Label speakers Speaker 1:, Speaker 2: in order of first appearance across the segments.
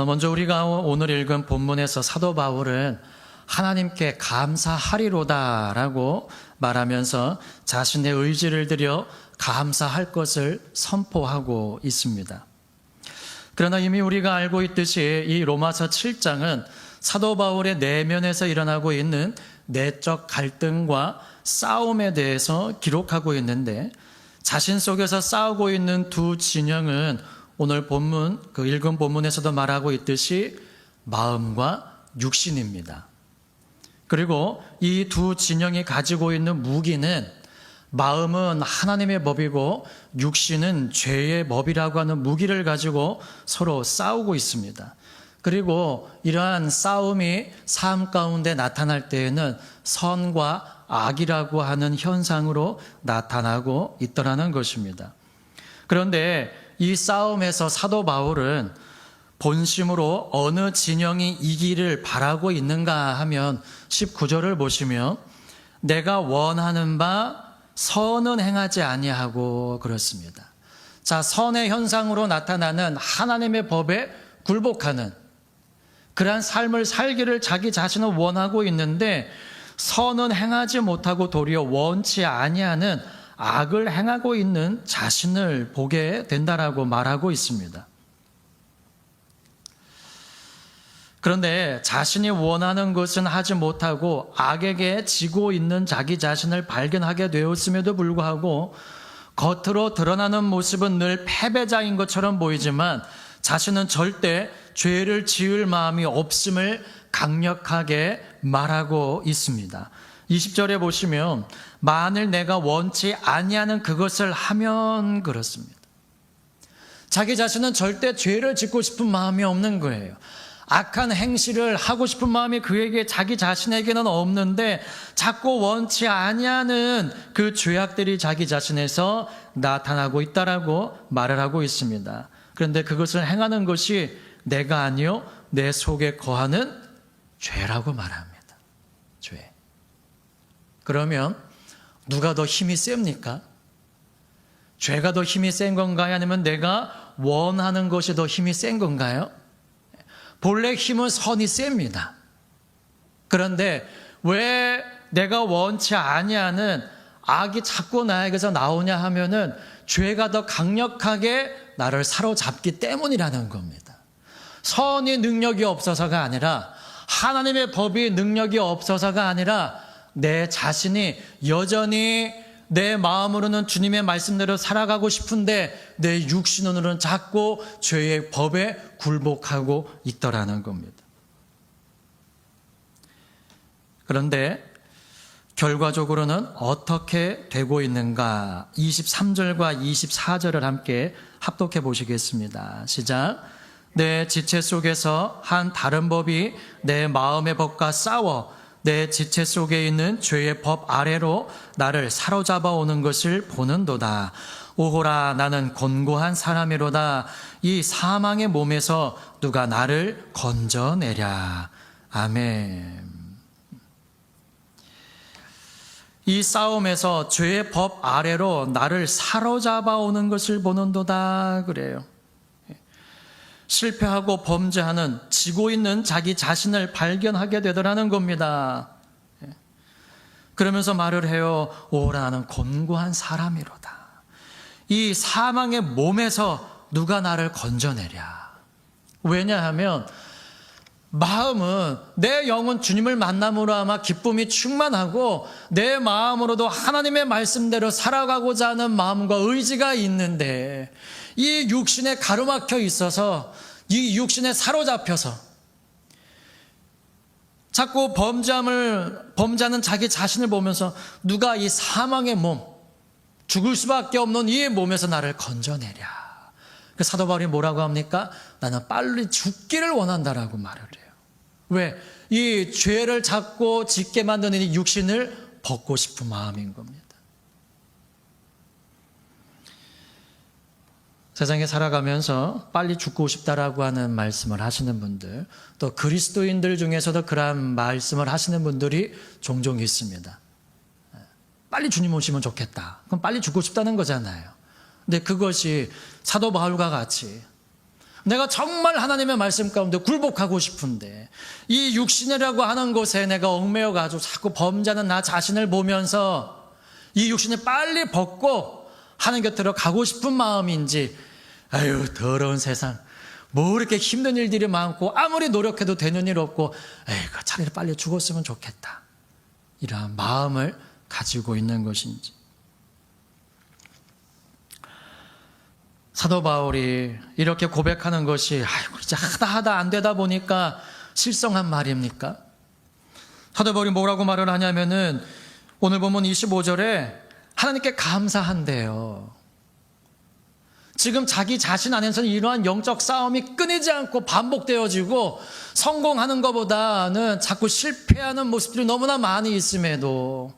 Speaker 1: 먼저 우리가 오늘 읽은 본문에서 사도 바울은 하나님께 감사하리로다라고 말하면서 자신의 의지를 들여 감사할 것을 선포하고 있습니다. 그러나 이미 우리가 알고 있듯이 이 로마서 7장은 사도 바울의 내면에서 일어나고 있는 내적 갈등과 싸움에 대해서 기록하고 있는데, 자신 속에서 싸우고 있는 두 진영은 오늘 본문, 읽은 본문에서도 말하고 있듯이 마음과 육신입니다. 그리고 이 두 진영이 가지고 있는 무기는, 마음은 하나님의 법이고 육신은 죄의 법이라고 하는 무기를 가지고 서로 싸우고 있습니다. 그리고 이러한 싸움이 삶 가운데 나타날 때에는 선과 악이라고 하는 현상으로 나타나고 있더라는 것입니다. 그런데 이 싸움에서 사도 바울은 본심으로 어느 진영이 이기를 바라고 있는가 하면 19절을 보시면 내가 원하는 바 선은 행하지 아니하고 그렇습니다. 자, 선의 현상으로 나타나는 하나님의 법에 굴복하는 그러한 삶을 살기를 자기 자신은 원하고 있는데, 선은 행하지 못하고 도리어 원치 아니하는 악을 행하고 있는 자신을 보게 된다라고 말하고 있습니다. 그런데 자신이 원하는 것은 하지 못하고 악에게 지고 있는 자기 자신을 발견하게 되었음에도 불구하고 겉으로 드러나는 모습은 늘 패배자인 것처럼 보이지만 자신은 절대 죄를 지을 마음이 없음을 강력하게 말하고 있습니다. 20절에 보시면 만일 내가 원치 아니하는 그것을 하면 그렇습니다. 자기 자신은 절대 죄를 짓고 싶은 마음이 없는 거예요. 악한 행실을 하고 싶은 마음이 그에게, 자기 자신에게는 없는데 자꾸 원치 아니하는 그 죄악들이 자기 자신에서 나타나고 있다라고 말을 하고 있습니다. 그런데 그것을 행하는 것이 내가 아니요 내 속에 거하는 죄라고 말합니다. 죄. 그러면 누가 더 힘이 셉니까? 죄가 더 힘이 센 건가요? 아니면 내가 원하는 것이 더 힘이 센 건가요? 본래 힘은 선이 셉니다. 그런데 왜 내가 원치 아니하는 악이 자꾸 나에게서 나오냐 하면은 죄가 더 강력하게 나를 사로잡기 때문이라는 겁니다. 선이 능력이 없어서가 아니라, 하나님의 법이 능력이 없어서가 아니라, 내 자신이 여전히 내 마음으로는 주님의 말씀대로 살아가고 싶은데 내 육신으로는 자꾸 죄의 법에 굴복하고 있더라는 겁니다. 그런데 결과적으로는 어떻게 되고 있는가? 23절과 24절을 함께 합독해 보시겠습니다. 시작. 내 지체 속에서 한 다른 법이 내 마음의 법과 싸워 내 지체 속에 있는 죄의 법 아래로 나를 사로잡아 오는 것을 보는도다. 오호라, 나는 곤고한 사람이로다. 이 사망의 몸에서 누가 나를 건져내랴. 아멘. 이 싸움에서 죄의 법 아래로 나를 사로잡아 오는 것을 보는도다 그래요. 실패하고 범죄하는, 지고 있는 자기 자신을 발견하게 되더라는 겁니다. 그러면서 말을 해요. 오라, 나는 곤고한 사람이로다. 이 사망의 몸에서 누가 나를 건져내랴. 왜냐하면 마음은, 내 영은 주님을 만남으로 아마 기쁨이 충만하고 내 마음으로도 하나님의 말씀대로 살아가고자 하는 마음과 의지가 있는데, 이 육신에 가로막혀 있어서, 이 육신에 사로잡혀서 자꾸 범죄하는 자기 자신을 보면서 누가 이 사망의 몸, 죽을 수밖에 없는 이 몸에서 나를 건져내랴. 그 사도 바울이 뭐라고 합니까? 나는 빨리 죽기를 원한다라고 말을 해요. 왜? 이 죄를 자꾸 짓게 만드는 이 육신을 벗고 싶은 마음인 겁니다. 세상에 살아가면서 빨리 죽고 싶다라고 하는 말씀을 하시는 분들, 또 그리스도인들 중에서도 그런 말씀을 하시는 분들이 종종 있습니다. 빨리 주님 오시면 좋겠다. 그럼 빨리 죽고 싶다는 거잖아요. 근데 그것이 사도 바울과 같이 내가 정말 하나님의 말씀 가운데 굴복하고 싶은데 이 육신이라고 하는 것에 내가 얽매여 가지고 자꾸 범죄하는 나 자신을 보면서 이 육신을 빨리 벗고 하나님 곁으로 가고 싶은 마음인지, 아유 더러운 세상, 뭐 이렇게 힘든 일들이 많고 아무리 노력해도 되는 일 없고, 에이그 차라리 빨리 죽었으면 좋겠다, 이러한 마음을 가지고 있는 것인지. 사도 바울이 이렇게 고백하는 것이 아이고 이제 하다 안 되다 보니까 실성한 말입니까? 사도 바울이 뭐라고 말을 하냐면은 오늘 보면 25절에 하나님께 감사한대요. 지금 자기 자신 안에서는 이러한 영적 싸움이 끊이지 않고 반복되어지고 성공하는 것보다는 자꾸 실패하는 모습들이 너무나 많이 있음에도,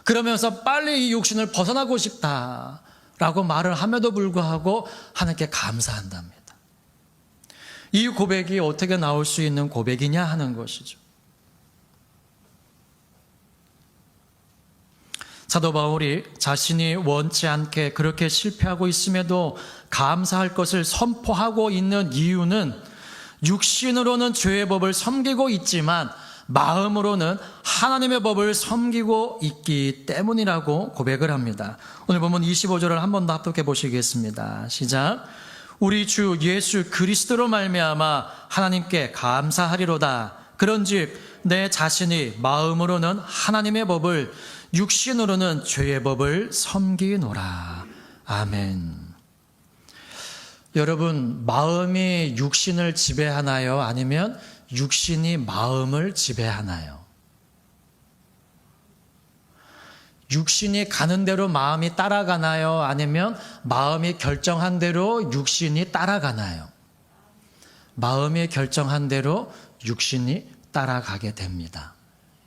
Speaker 1: 그러면서 빨리 이 육신을 벗어나고 싶다라고 말을 함에도 불구하고 하나님께 감사한답니다. 이 고백이 어떻게 나올 수 있는 고백이냐 하는 것이죠. 사도 바울이 자신이 원치 않게 그렇게 실패하고 있음에도 감사할 것을 선포하고 있는 이유는 육신으로는 죄의 법을 섬기고 있지만 마음으로는 하나님의 법을 섬기고 있기 때문이라고 고백을 합니다. 오늘 보면 25절을 한 번 더 합독해 보시겠습니다. 시작. 우리 주 예수 그리스도로 말미암아 하나님께 감사하리로다. 그런즉 내 자신이 마음으로는 하나님의 법을, 육신으로는 죄의 법을 섬기노라. 아멘. 여러분, 마음이 육신을 지배하나요? 아니면 육신이 마음을 지배하나요? 육신이 가는 대로 마음이 따라가나요? 아니면 마음이 결정한 대로 육신이 따라가나요? 마음이 결정한 대로 육신이 따라가게 됩니다.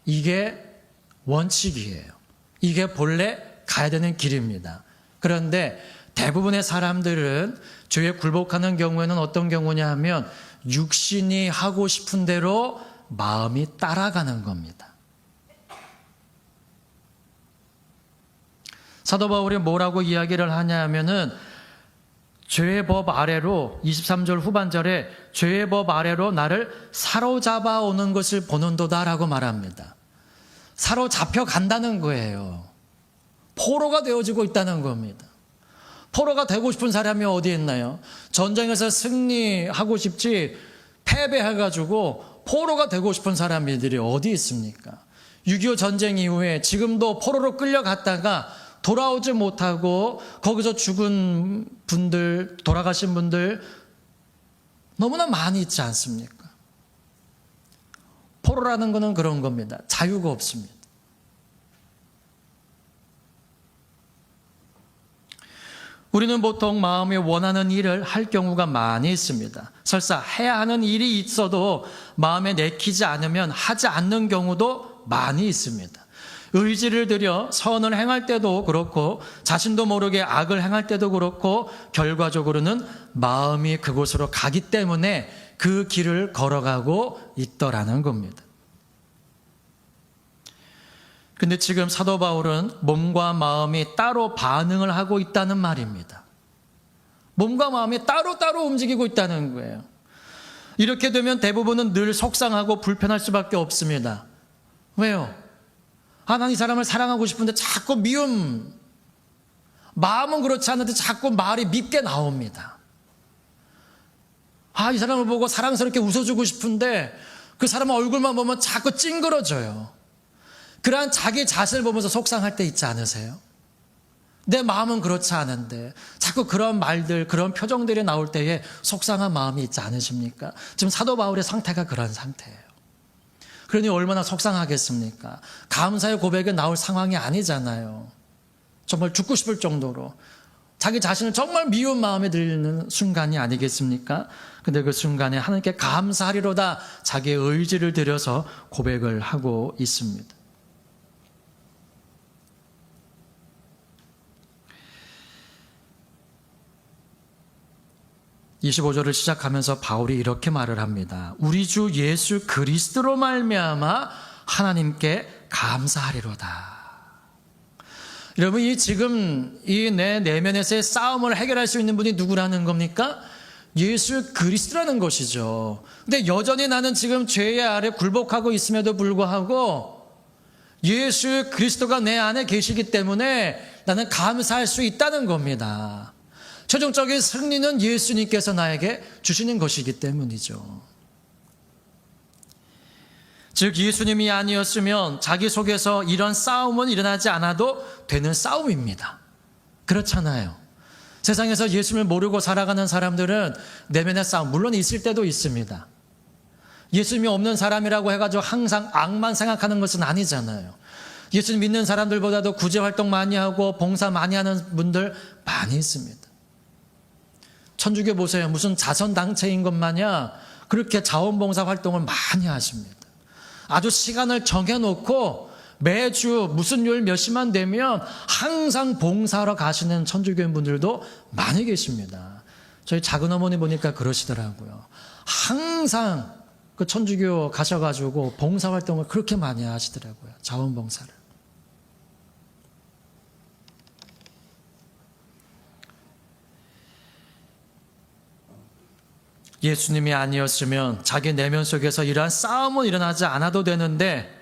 Speaker 1: 이게 원칙이에요. 이게 본래 가야 되는 길입니다. 그런데 대부분의 사람들은 죄에 굴복하는 경우에는 어떤 경우냐 하면 육신이 하고 싶은 대로 마음이 따라가는 겁니다. 사도 바울이 뭐라고 이야기를 하냐 하면은 죄의 법 아래로, 23절 후반절에 죄의 법 아래로 나를 사로잡아 오는 것을 보는도다라고 말합니다. 사로잡혀 간다는 거예요. 포로가 되어지고 있다는 겁니다. 포로가 되고 싶은 사람이 어디 있나요? 전쟁에서 승리하고 싶지 패배해가지고 포로가 되고 싶은 사람들이 어디 있습니까? 6.25 전쟁 이후에 지금도 포로로 끌려갔다가 돌아오지 못하고 거기서 죽은 분들, 돌아가신 분들 너무나 많이 있지 않습니까? 포로라는 것은 그런 겁니다. 자유가 없습니다. 우리는 보통 마음이 원하는 일을 할 경우가 많이 있습니다. 설사 해야 하는 일이 있어도 마음에 내키지 않으면 하지 않는 경우도 많이 있습니다. 의지를 들여 선을 행할 때도 그렇고 자신도 모르게 악을 행할 때도 그렇고 결과적으로는 마음이 그곳으로 가기 때문에 그 길을 걸어가고 있더라는 겁니다. 근데 지금 사도 바울은 몸과 마음이 따로 반응을 하고 있다는 말입니다. 몸과 마음이 따로따로 움직이고 있다는 거예요. 이렇게 되면 대부분은 늘 속상하고 불편할 수밖에 없습니다. 왜요? 난 이 사람을 사랑하고 싶은데 자꾸 미움, 마음은 그렇지 않은데 자꾸 말이 밉게 나옵니다. 이 사람을 보고 사랑스럽게 웃어주고 싶은데 그 사람 얼굴만 보면 자꾸 찡그러져요. 그러한 자기 자신을 보면서 속상할 때 있지 않으세요? 내 마음은 그렇지 않은데 자꾸 그런 말들, 그런 표정들이 나올 때에 속상한 마음이 있지 않으십니까? 지금 사도 바울의 상태가 그런 상태예요. 그러니 얼마나 속상하겠습니까? 감사의 고백이 나올 상황이 아니잖아요. 정말 죽고 싶을 정도로 자기 자신을 정말 미운 마음에 들는 순간이 아니겠습니까? 근데 그 순간에 하나님께 감사하리로다 자기의 의지를 들여서 고백을 하고 있습니다. (25절을) 시작하면서 바울이 이렇게 말을 합니다. 우리 주 예수 그리스도로 말미암아 하나님께 감사하리로다. 여러분, 지금 이 내 내면에서의 싸움을 해결할 수 있는 분이 누구라는 겁니까? 예수 그리스도라는 것이죠. 근데 여전히 나는 지금 죄의 아래 굴복하고 있음에도 불구하고 예수 그리스도가 내 안에 계시기 때문에 나는 감사할 수 있다는 겁니다. 최종적인 승리는 예수님께서 나에게 주시는 것이기 때문이죠. 즉 예수님이 아니었으면 자기 속에서 이런 싸움은 일어나지 않아도 되는 싸움입니다. 그렇잖아요. 세상에서 예수님을 모르고 살아가는 사람들은 내면의 싸움 물론 있을 때도 있습니다. 예수님이 없는 사람이라고 해가지고 항상 악만 생각하는 것은 아니잖아요. 예수님 믿는 사람들보다도 구제활동 많이 하고 봉사 많이 하는 분들 많이 있습니다. 천주교 보세요. 무슨 자선당체인 것 마냥 그렇게 자원봉사 활동을 많이 하십니다. 아주 시간을 정해놓고 매주 무슨 요일 몇 시만 되면 항상 봉사하러 가시는 천주교인 분들도 많이 계십니다. 저희 작은 어머니 보니까 그러시더라고요. 항상 그 천주교 가셔가지고 봉사활동을 그렇게 많이 하시더라고요. 자원봉사를. 예수님이 아니었으면 자기 내면 속에서 이러한 싸움은 일어나지 않아도 되는데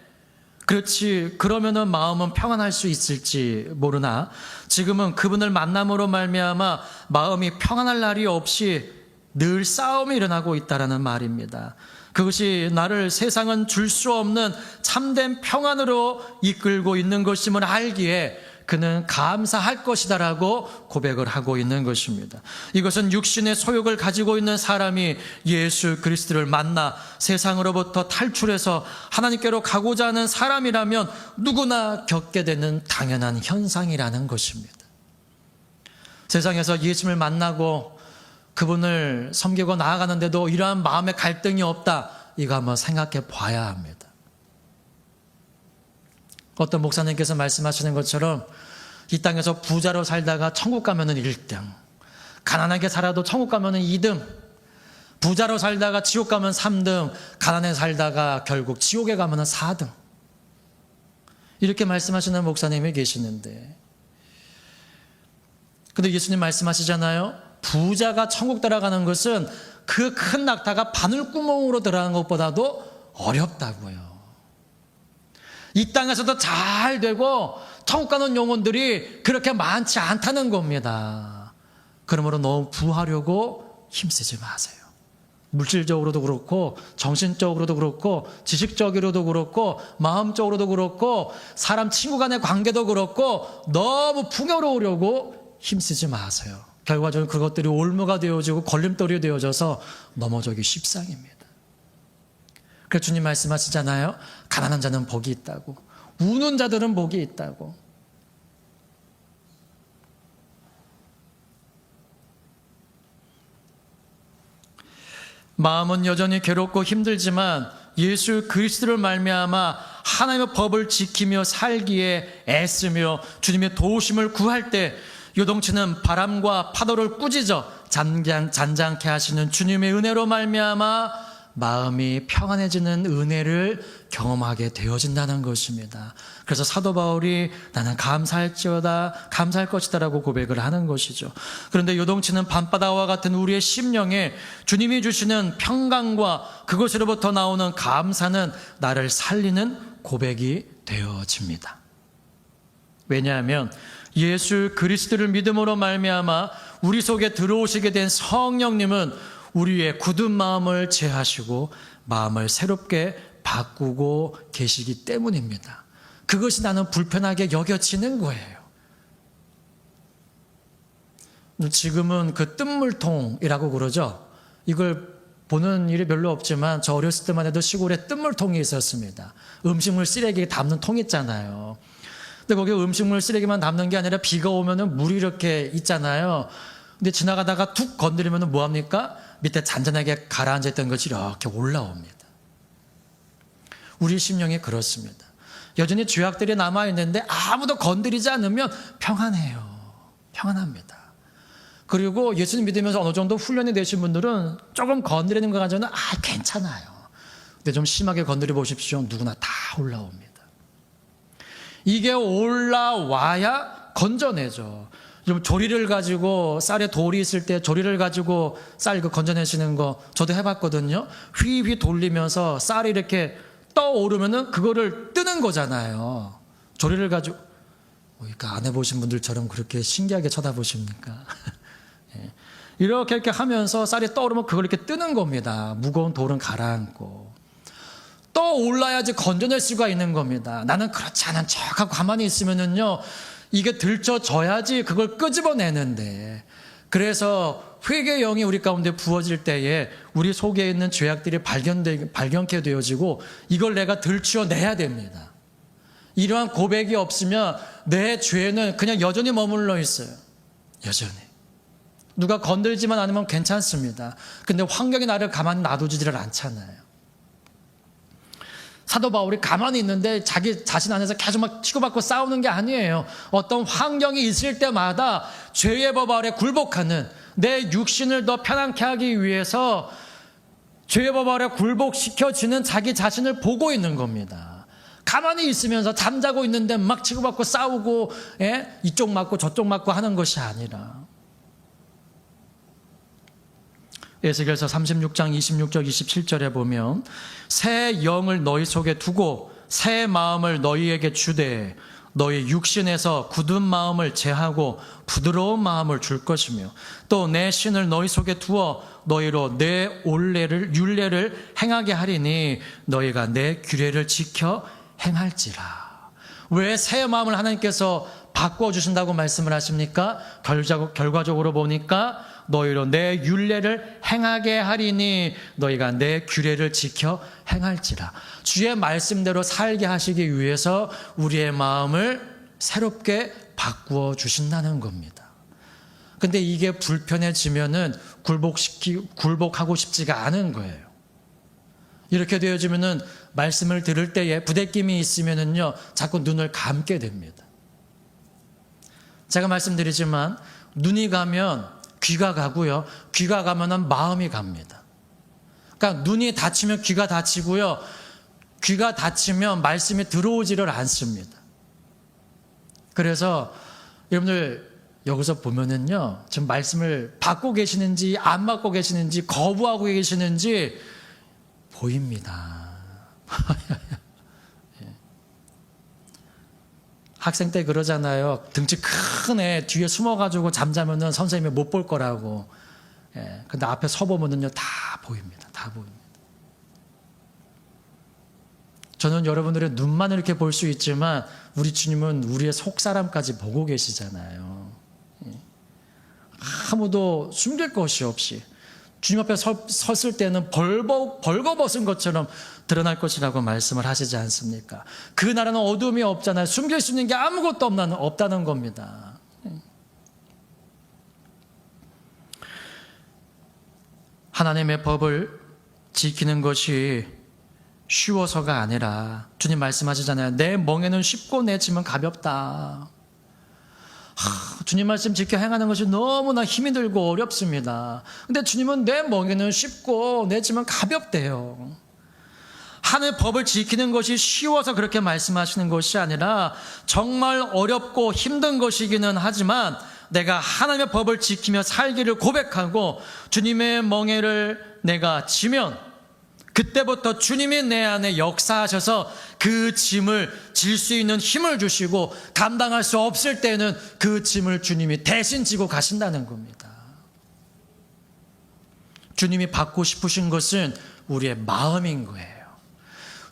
Speaker 1: 그렇지 그러면은 마음은 평안할 수 있을지 모르나 지금은 그분을 만남으로 말미암아 마음이 평안할 날이 없이 늘 싸움이 일어나고 있다라는 말입니다. 그것이 나를 세상은 줄 수 없는 참된 평안으로 이끌고 있는 것임을 알기에 그는 감사할 것이다라고 고백을 하고 있는 것입니다. 이것은 육신의 소욕을 가지고 있는 사람이 예수 그리스도를 만나 세상으로부터 탈출해서 하나님께로 가고자 하는 사람이라면 누구나 겪게 되는 당연한 현상이라는 것입니다. 세상에서 예수님을 만나고 그분을 섬기고 나아가는데도 이러한 마음의 갈등이 없다. 이거 한번 생각해 봐야 합니다. 어떤 목사님께서 말씀하시는 것처럼 이 땅에서 부자로 살다가 천국 가면은 1등, 가난하게 살아도 천국 가면은 2등, 부자로 살다가 지옥 가면 3등, 가난해 살다가 결국 지옥에 가면은 4등. 이렇게 말씀하시는 목사님이 계시는데, 근데 예수님 말씀하시잖아요. 부자가 천국 들어가는 것은 그 큰 낙타가 바늘구멍으로 들어가는 것보다도 어렵다고요. 이 땅에서도 잘 되고 천국 가는 영혼들이 그렇게 많지 않다는 겁니다. 그러므로 너무 부하려고 힘쓰지 마세요. 물질적으로도 그렇고 정신적으로도 그렇고 지식적으로도 그렇고 마음적으로도 그렇고 사람 친구 간의 관계도 그렇고 너무 풍요로우려고 힘쓰지 마세요. 결과적으로 그것들이 올무가 되어지고 걸림돌이 되어져서 넘어지기 십상입니다. 그래서 주님 말씀하시잖아요. 가난한 자는 복이 있다고. 우는 자들은 복이 있다고. 마음은 여전히 괴롭고 힘들지만 예수 그리스도를 말미암아 하나님의 법을 지키며 살기에 애쓰며 주님의 도우심을 구할 때 요동치는 바람과 파도를 꾸짖어 잔잔케 하시는 주님의 은혜로 말미암아 마음이 평안해지는 은혜를 경험하게 되어진다는 것입니다. 그래서 사도 바울이 나는 감사할 것이다 라고 고백을 하는 것이죠. 그런데 요동치는 밤바다와 같은 우리의 심령에 주님이 주시는 평강과 그것으로부터 나오는 감사는 나를 살리는 고백이 되어집니다. 왜냐하면 예수 그리스도를 믿음으로 말미암아 우리 속에 들어오시게 된 성령님은 우리의 굳은 마음을 제하시고 마음을 새롭게 바꾸고 계시기 때문입니다. 그것이 나는 불편하게 여겨지는 거예요. 지금은 그 뜬물통이라고 그러죠. 이걸 보는 일이 별로 없지만 저 어렸을 때만 해도 시골에 뜬물통이 있었습니다. 음식물 쓰레기 담는 통 있잖아요. 근데 거기 음식물 쓰레기만 담는 게 아니라 비가 오면은 물이 이렇게 있잖아요. 근데 지나가다가 툭 건드리면은 뭐합니까? 밑에 잔잔하게 가라앉아 있던 것이 이렇게 올라옵니다. 우리 심령이 그렇습니다. 여전히 죄악들이 남아있는데 아무도 건드리지 않으면 평안해요. 평안합니다. 그리고 예수님 믿으면서 어느 정도 훈련이 되신 분들은 조금 건드리는 거 가지고는 괜찮아요. 근데 좀 심하게 건드려 보십시오. 누구나 다 올라옵니다. 이게 올라와야 건져내죠. 좀 조리를 가지고 쌀에 돌이 있을 때 조리를 가지고 쌀 건져내시는 거 저도 해봤거든요. 휘휘 돌리면서 쌀이 이렇게 떠오르면은 그거를 뜨는 거잖아요. 조리를 가지고 그러니까 안 해보신 분들처럼 그렇게 신기하게 쳐다보십니까? 예. 이렇게 하면서 쌀이 떠오르면 그걸 이렇게 뜨는 겁니다. 무거운 돌은 가라앉고 떠올라야지 건져낼 수가 있는 겁니다. 나는 그렇지 않은 척하고 가만히 있으면은요 이게 들춰져야지 그걸 끄집어내는데, 그래서 회개의 영이 우리 가운데 부어질 때에 우리 속에 있는 죄악들이 발견케 되어지고 이걸 내가 들추어내야 됩니다. 이러한 고백이 없으면 내 죄는 그냥 여전히 머물러 있어요. 여전히. 누가 건들지만 않으면 괜찮습니다. 근데 환경이 나를 가만히 놔두지를 않잖아요. 사도 바울이 가만히 있는데 자기 자신 안에서 계속 막 치고받고 싸우는 게 아니에요. 어떤 환경이 있을 때마다 죄의 법 아래 굴복하는, 내 육신을 더 편안케 하기 위해서 죄의 법 아래 굴복시켜지는 자기 자신을 보고 있는 겁니다. 가만히 있으면서 잠자고 있는데 막 치고받고 싸우고, 이쪽 맞고 저쪽 맞고 하는 것이 아니라, 에스겔서 36장 26절 27절에 보면 새 영을 너희 속에 두고 새 마음을 너희에게 주되 너희 육신에서 굳은 마음을 제하고 부드러운 마음을 줄 것이며 또 내 신을 너희 속에 두어 너희로 내 율례를 행하게 하리니 너희가 내 규례를 지켜 행할지라. 왜 새 마음을 하나님께서 바꿔주신다고 말씀을 하십니까? 결과적으로 보니까 너희로 내 율례를 행하게 하리니 너희가 내 규례를 지켜 행할지라. 주의 말씀대로 살게 하시기 위해서 우리의 마음을 새롭게 바꾸어 주신다는 겁니다. 근데 이게 불편해지면은 굴복하고 싶지가 않은 거예요. 이렇게 되어지면은 말씀을 들을 때에 부대낌이 있으면은요 자꾸 눈을 감게 됩니다. 제가 말씀드리지만 눈이 가면 귀가 가고요. 귀가 가면은 마음이 갑니다. 그러니까 눈이 닫히면 귀가 닫히고요. 귀가 닫히면 말씀이 들어오지를 않습니다. 그래서 여러분들 여기서 보면은요. 지금 말씀을 받고 계시는지 안 받고 계시는지 거부하고 계시는지 보입니다. 학생 때 그러잖아요. 등치 큰 애 뒤에 숨어가지고 잠자면은 선생님이 못 볼 거라고. 근데 앞에 서보면은요, 다 보입니다. 다 보입니다. 저는 여러분들의 눈만 이렇게 볼 수 있지만, 우리 주님은 우리의 속 사람까지 보고 계시잖아요. 아무도 숨길 것이 없이. 주님 앞에 섰을 때는 벌거벗은 것처럼 드러날 것이라고 말씀을 하시지 않습니까? 그 나라는 어둠이 없잖아요. 숨길 수 있는 게 아무것도 없다는 겁니다. 하나님의 법을 지키는 것이 쉬워서가 아니라 주님 말씀하시잖아요. 내 멍에는 쉽고 내 짐은 가볍다. 주님 말씀 지켜 행하는 것이 너무나 힘이 들고 어렵습니다. 근데 주님은 내 멍에는 쉽고 내 짐은 가볍대요. 하나님의 법을 지키는 것이 쉬워서 그렇게 말씀하시는 것이 아니라 정말 어렵고 힘든 것이기는 하지만 내가 하나님의 법을 지키며 살기를 고백하고 주님의 멍에를 내가 지면 그때부터 주님이 내 안에 역사하셔서 그 짐을 질 수 있는 힘을 주시고 감당할 수 없을 때는 그 짐을 주님이 대신 지고 가신다는 겁니다. 주님이 받고 싶으신 것은 우리의 마음인 거예요.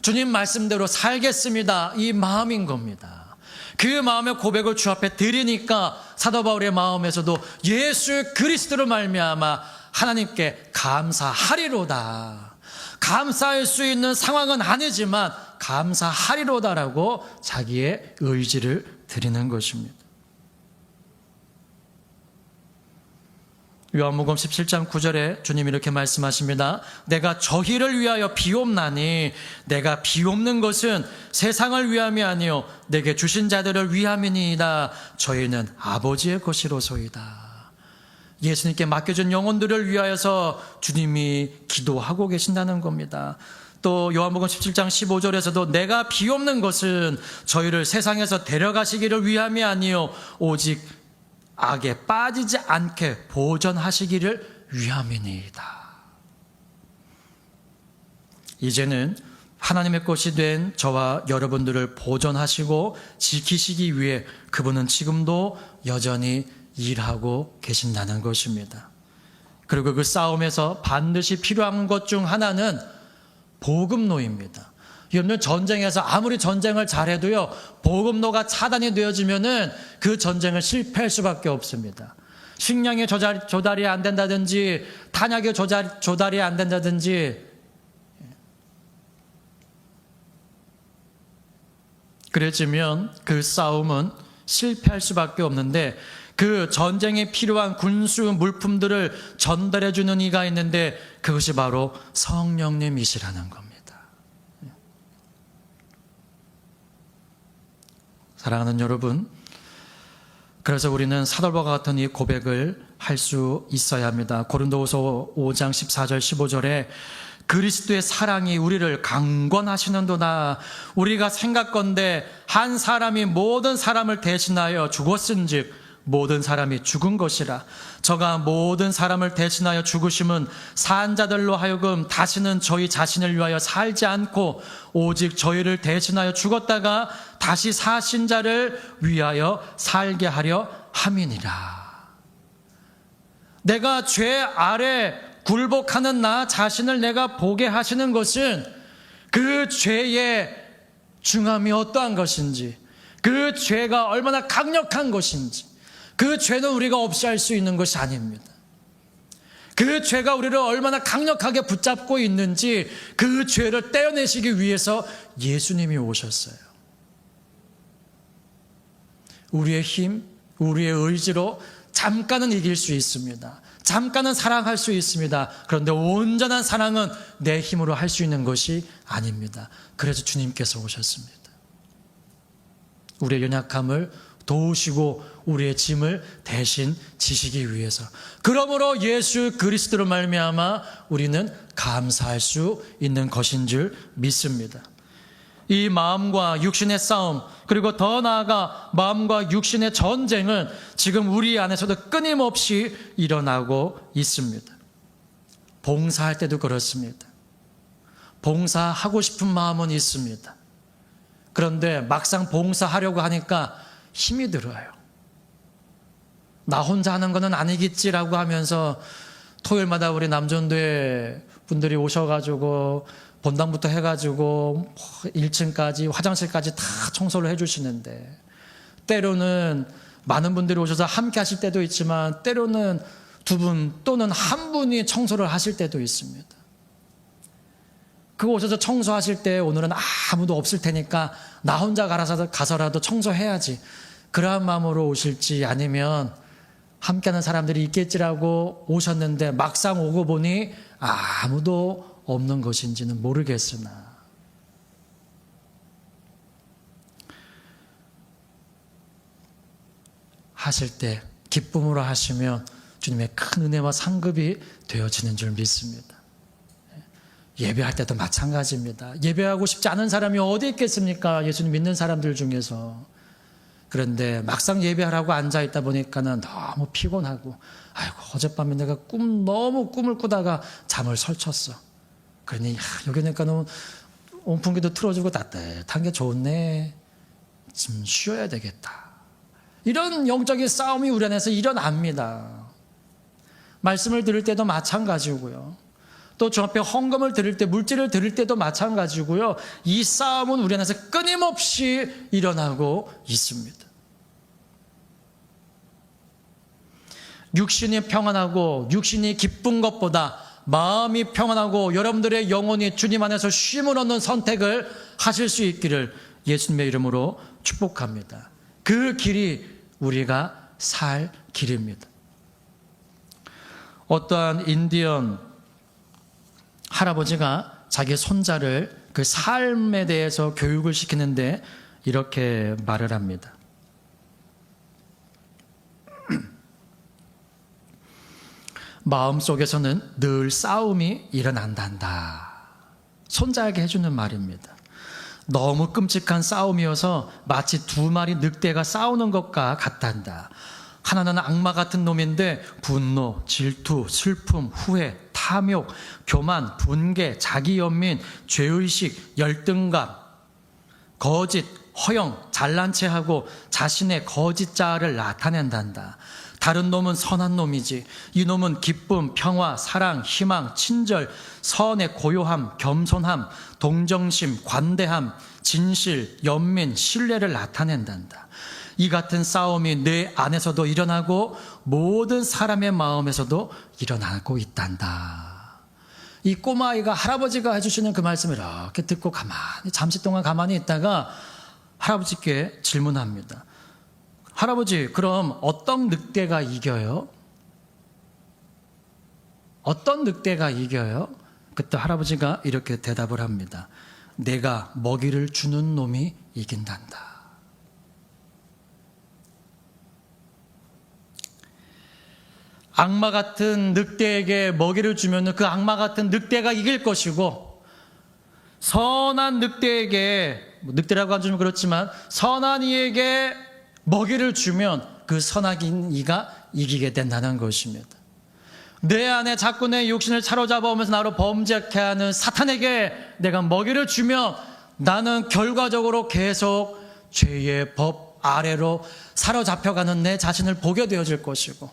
Speaker 1: 주님 말씀대로 살겠습니다. 이 마음인 겁니다. 그 마음의 고백을 주 앞에 드리니까 사도 바울의 마음에서도 예수 그리스도로 말미암아 하나님께 감사하리로다. 감사할 수 있는 상황은 아니지만 감사하리로다라고 자기의 의지를 드리는 것입니다. 요한복음 17장 9절에 주님이 이렇게 말씀하십니다. 내가 저희를 위하여 비옵나니 내가 비옵는 것은 세상을 위함이 아니요 내게 주신 자들을 위함이니이다. 저희는 아버지의 것이로소이다. 예수님께 맡겨준 영혼들을 위하여서 주님이 기도하고 계신다는 겁니다. 또 요한복음 17장 15절에서도 내가 비옵는 것은 저희를 세상에서 데려가시기를 위함이 아니요 오직 악에 빠지지 않게 보전하시기를 위함이니이다. 이제는 하나님의 것이 된 저와 여러분들을 보존하시고 지키시기 위해 그분은 지금도 여전히 일하고 계신다는 것입니다. 그리고 그 싸움에서 반드시 필요한 것 중 하나는 보급로입니다. 여러분, 전쟁에서 아무리 전쟁을 잘해도요, 보급로가 차단이 되어지면은 그 전쟁을 실패할 수밖에 없습니다. 식량이 조달이 안 된다든지 탄약이 조달이 안 된다든지, 그래지면 그 싸움은 실패할 수밖에 없는데, 그 전쟁에 필요한 군수 물품들을 전달해 주는 이가 있는데 그것이 바로 성령님이시라는 겁니다. 사랑하는 여러분, 그래서 우리는 사도와 같은 이 고백을 할 수 있어야 합니다. 고린도후서 5장 14절 15절에 그리스도의 사랑이 우리를 강권하시는도다. 우리가 생각건대 한 사람이 모든 사람을 대신하여 죽었은즉 모든 사람이 죽은 것이라. 저가 모든 사람을 대신하여 죽으심은 산 자들로 하여금 다시는 저희 자신을 위하여 살지 않고 오직 저희를 대신하여 죽었다가 다시 사신 자를 위하여 살게 하려 함이니라. 내가 죄 아래 굴복하는 나 자신을 내가 보게 하시는 것은 그 죄의 중함이 어떠한 것인지, 그 죄가 얼마나 강력한 것인지, 그 죄는 우리가 없이 할 수 있는 것이 아닙니다. 그 죄가 우리를 얼마나 강력하게 붙잡고 있는지 그 죄를 떼어내시기 위해서 예수님이 오셨어요. 우리의 힘, 우리의 의지로 잠깐은 이길 수 있습니다. 잠깐은 사랑할 수 있습니다. 그런데 온전한 사랑은 내 힘으로 할 수 있는 것이 아닙니다. 그래서 주님께서 오셨습니다. 우리의 연약함을 도우시고 우리의 짐을 대신 지시기 위해서. 그러므로 예수 그리스도로 말미암아 우리는 감사할 수 있는 것인 줄 믿습니다. 이 마음과 육신의 싸움, 그리고 더 나아가 마음과 육신의 전쟁은 지금 우리 안에서도 끊임없이 일어나고 있습니다. 봉사할 때도 그렇습니다. 봉사하고 싶은 마음은 있습니다. 그런데 막상 봉사하려고 하니까 힘이 들어요. 나 혼자 하는 거는 아니겠지라고 하면서 토요일마다 우리 남전도에 분들이 오셔가지고 본당부터 해가지고 1층까지 화장실까지 다 청소를 해주시는데, 때로는 많은 분들이 오셔서 함께 하실 때도 있지만 때로는 두 분 또는 한 분이 청소를 하실 때도 있습니다. 그거 오셔서 청소하실 때 오늘은 아무도 없을 테니까 나 혼자 가서라도 청소해야지, 그러한 마음으로 오실지, 아니면 함께하는 사람들이 있겠지라고 오셨는데 막상 오고 보니 아무도 없는 것인지는 모르겠으나, 하실 때 기쁨으로 하시면 주님의 큰 은혜와 상급이 되어지는 줄 믿습니다. 예배할 때도 마찬가지입니다. 예배하고 싶지 않은 사람이 어디 있겠습니까? 예수님 믿는 사람들 중에서. 그런데 막상 예배하라고 앉아있다 보니까는 너무 피곤하고, 아이고 어젯밤에 내가 너무 꿈을 꾸다가 잠을 설쳤어. 그러니 여기 오니까는 온풍기도 틀어주고 따뜻한 게 좋네, 좀 쉬어야 되겠다. 이런 영적인 싸움이 우리 안에서 일어납니다. 말씀을 들을 때도 마찬가지고요, 또 주 앞에 헌금을 드릴 때, 물질을 드릴 때도 마찬가지고요. 이 싸움은 우리 안에서 끊임없이 일어나고 있습니다. 육신이 평안하고 육신이 기쁜 것보다 마음이 평안하고 여러분들의 영혼이 주님 안에서 쉼을 얻는 선택을 하실 수 있기를 예수님의 이름으로 축복합니다. 그 길이 우리가 살 길입니다. 어떠한 인디언 할아버지가 자기 손자를 그 삶에 대해서 교육을 시키는데 이렇게 말을 합니다. 마음속에서는 늘 싸움이 일어난단다. 손자에게 해주는 말입니다. 너무 끔찍한 싸움이어서 마치 두 마리 늑대가 싸우는 것과 같단다. 하나는 악마 같은 놈인데 분노, 질투, 슬픔, 후회, 탐욕, 교만, 분개, 자기연민, 죄의식, 열등감, 거짓, 허영, 잘난 체하고 자신의 거짓 자아를 나타낸단다. 다른 놈은 선한 놈이지. 이 놈은 기쁨, 평화, 사랑, 희망, 친절, 선의 고요함, 겸손함, 동정심, 관대함, 진실, 연민, 신뢰를 나타낸단다. 이 같은 싸움이 내 안에서도 일어나고 모든 사람의 마음에서도 일어나고 있단다. 이 꼬마아이가 할아버지가 해주시는 그 말씀을 이렇게 듣고 잠시 동안 가만히 있다가 할아버지께 질문합니다. 할아버지, 그럼 어떤 늑대가 이겨요? 어떤 늑대가 이겨요? 그때 할아버지가 이렇게 대답을 합니다. 내가 먹이를 주는 놈이 이긴단다. 악마 같은 늑대에게 먹이를 주면 그 악마 같은 늑대가 이길 것이고, 선한 늑대에게, 늑대라고 하면 그렇지만 선한 이에게 먹이를 주면 그 선한 이가 이기게 된다는 것입니다. 내 안에 자꾸 내 육신을 사로잡아 오면서 나로 범죄케 하는 사탄에게 내가 먹이를 주면 나는 결과적으로 계속 죄의 법 아래로 사로잡혀가는 내 자신을 보게 되어질 것이고,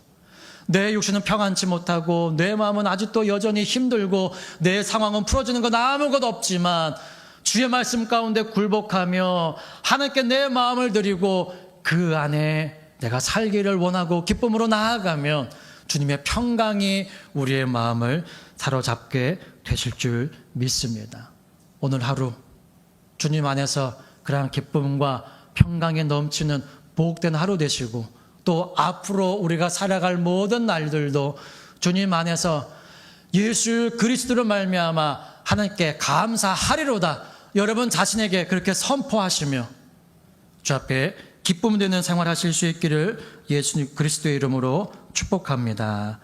Speaker 1: 내 육신은 평안치 못하고 내 마음은 아직도 여전히 힘들고 내 상황은 풀어지는 건 아무것도 없지만 주의 말씀 가운데 굴복하며 하나님께 내 마음을 드리고 그 안에 내가 살기를 원하고 기쁨으로 나아가면 주님의 평강이 우리의 마음을 사로잡게 되실 줄 믿습니다. 오늘 하루 주님 안에서 그러한 기쁨과 평강에 넘치는 복된 하루 되시고, 또 앞으로 우리가 살아갈 모든 날들도 주님 안에서 예수 그리스도로 말미암아 하나님께 감사하리로다, 여러분 자신에게 그렇게 선포하시며 주 앞에 기쁨 되는 생활하실 수 있기를 예수 그리스도의 이름으로 축복합니다.